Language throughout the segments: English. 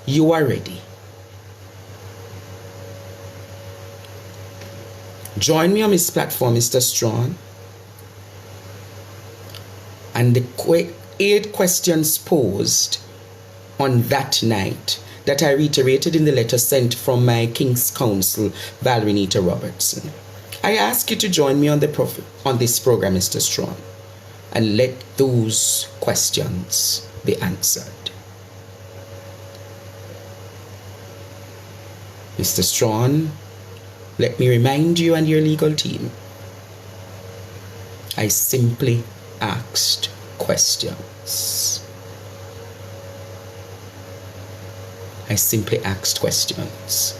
you are ready. Join me on this platform, Mr. Strong, and the 8 questions posed on that night that I reiterated in the letter sent from my King's Counsel, Valerie Robertson. I ask you to join me on this program, Mr. Strong, and let those questions be answered. Mr. Strong, let me remind you and your legal team, I simply asked questions. I simply asked questions.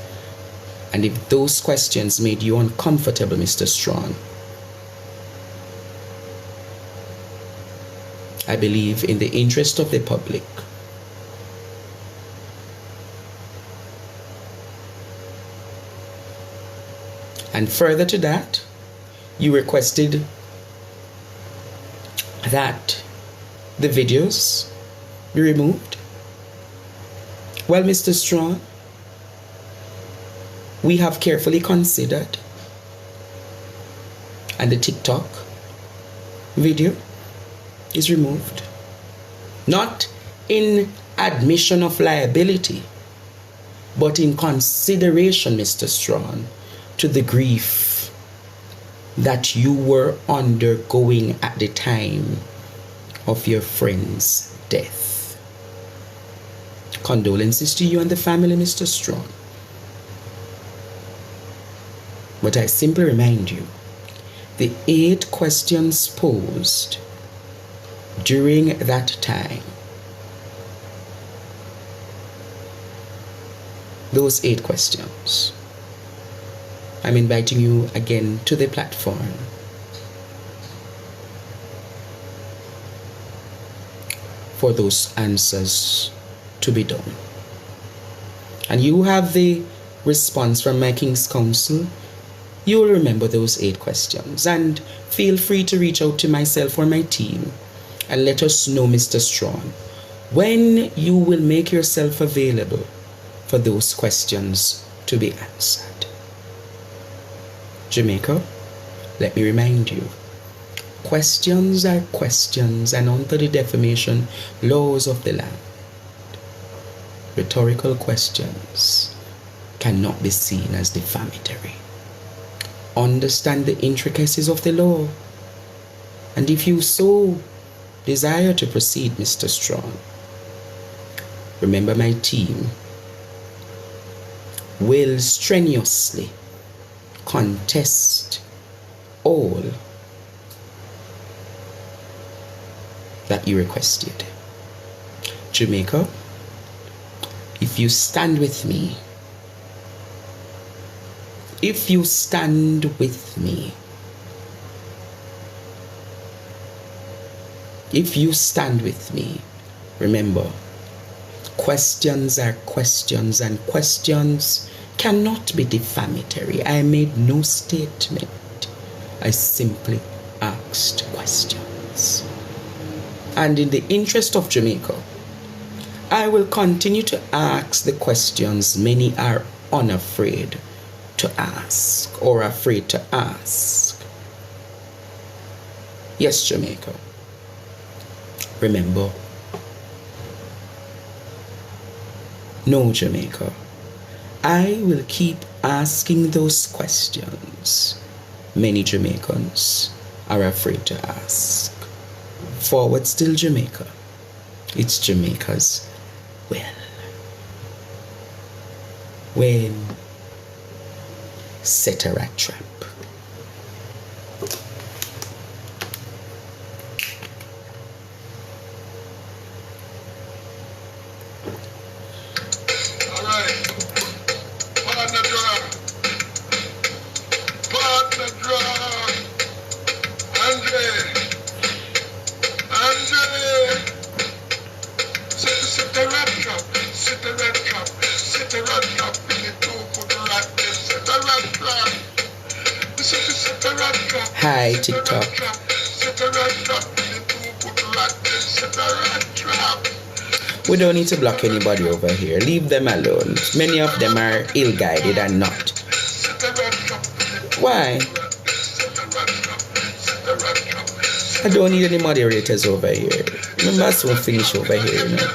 And if those questions made you uncomfortable, Mr. Strong, I believe in the interest of the public, and further to that, you requested that the videos be removed. Well, Mr. Strong, we have carefully considered, and the TikTok video is removed. Not in admission of liability, but in consideration, Mr. Strong, to the grief that you were undergoing at the time of your friend's death. Condolences to you and the family, Mr. Strong. But I simply remind you, the 8 questions posed during that time, those 8 questions, I'm inviting you again to the platform for those answers to be done. And you have the response from my King's Counsel. You will remember those 8 questions, and feel free to reach out to myself or my team and let us know, Mr. Strong, when you will make yourself available for those questions to be answered. Jamaica, let me remind you, questions are questions, and under the defamation laws of the land, rhetorical questions cannot be seen as defamatory. Understand the intricacies of the law, and if you so desire to proceed, Mr. Strong, remember my team will strenuously contest all that you requested. Jamaica, if you stand with me, if you stand with me, if you stand with me, remember, questions are questions, and questions cannot be defamatory. I made no statement. I simply asked questions. And in the interest of Jamaica, I will continue to ask the questions many are unafraid to ask or afraid to ask. Yes, Jamaica. Remember, no, Jamaica, I will keep asking those questions many Jamaicans are afraid to ask. Forward still, Jamaica. It's Jamaica's will. When set a rat trap. Hi, TikTok. We don't need to block anybody over here. Leave them alone. Many of them are ill-guided and not. Why? I don't need any moderators over here. Remember, I soon finish over here, you know.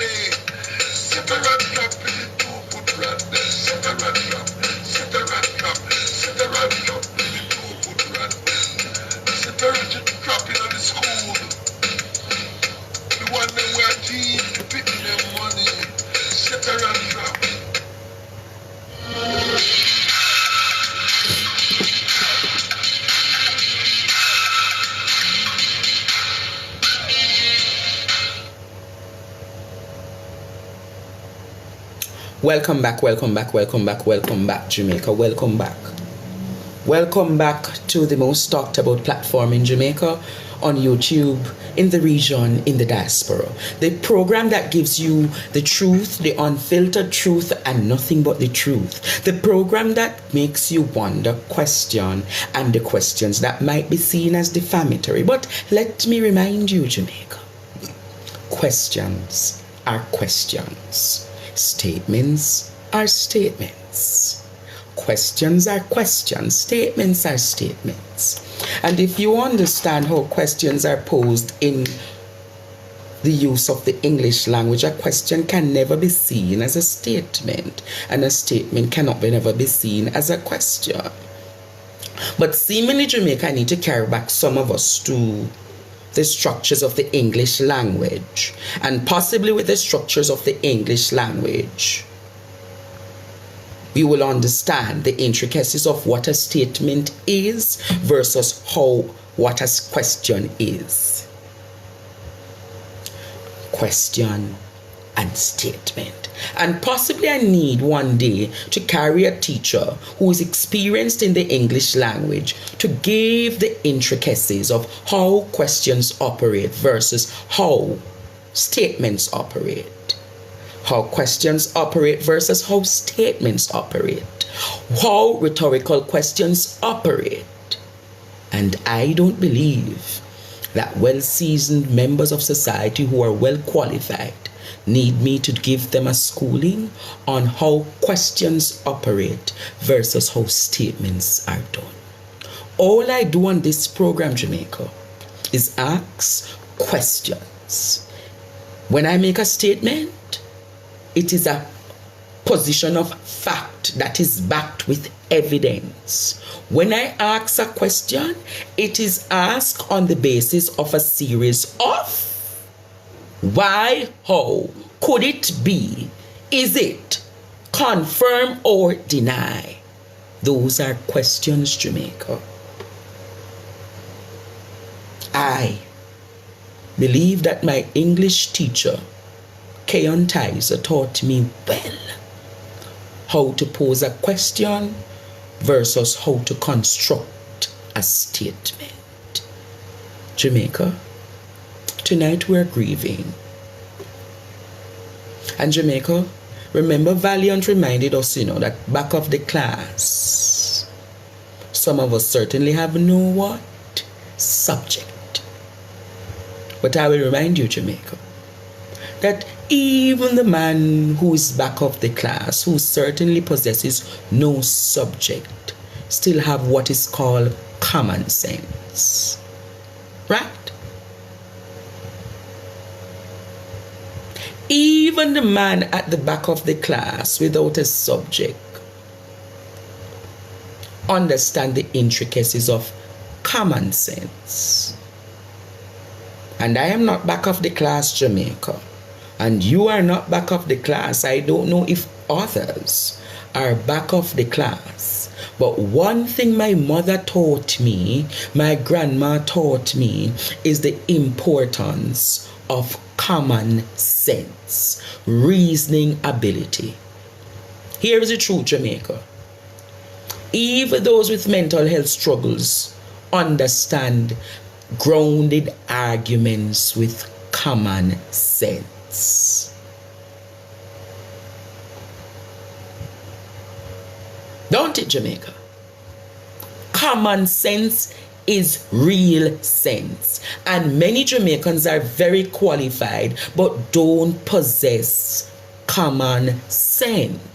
Welcome back, Jamaica. Welcome back. Welcome back to the most talked about platform in Jamaica, on YouTube, in the region, in the diaspora. The program that gives you the truth, the unfiltered truth, and nothing but the truth. The program that makes you wonder, question, and the questions that might be seen as defamatory. But let me remind you, Jamaica, questions are questions. Statements are statements. Questions are questions. Statements are statements. And if you understand how questions are posed in the use of the English language, a question can never be seen as a statement, and a statement cannot never be seen as a question. But seemingly, Jamaica, I need to carry back some of us to the structures of the English language, and possibly with the structures of the English language, we will understand the intricacies of what a statement is versus what a question is. Question and statement. And possibly I need one day to carry a teacher who is experienced in the English language to give the intricacies of how questions operate versus how statements operate. How questions operate versus how statements operate. How rhetorical questions operate. And I don't believe that well-seasoned members of society who are well qualified need me to give them a schooling on how questions operate versus how statements are done. All I do on this program, Jamaica, is ask questions. When I make a statement, it is a position of fact that is backed with evidence. When I ask a question, it is asked on the basis of a series of why, how, could it be, is it, confirm or deny. Those are questions, Jamaica. I believe that my English teacher, Keon Tizer, taught me well how to pose a question versus how to construct a statement. Jamaica, tonight we're grieving. And Jamaica, remember Valiant reminded us, that back of the class, some of us certainly have no what? Subject. But I will remind you, Jamaica, that even the man who is back of the class, who certainly possesses no subject, still have what is called common sense. Right? Even the man at the back of the class without a subject understand the intricacies of common sense. And I am not back of the class, Jamaica. And you are not back of the class. I don't know if others are back of the class. But one thing my mother taught me, my grandma taught me, is the importance of common sense, reasoning ability. Here is the truth, Jamaica. Even those with mental health struggles understand grounded arguments with common sense. Don't it, Jamaica? Common sense is real sense. And many Jamaicans are very qualified but don't possess common sense.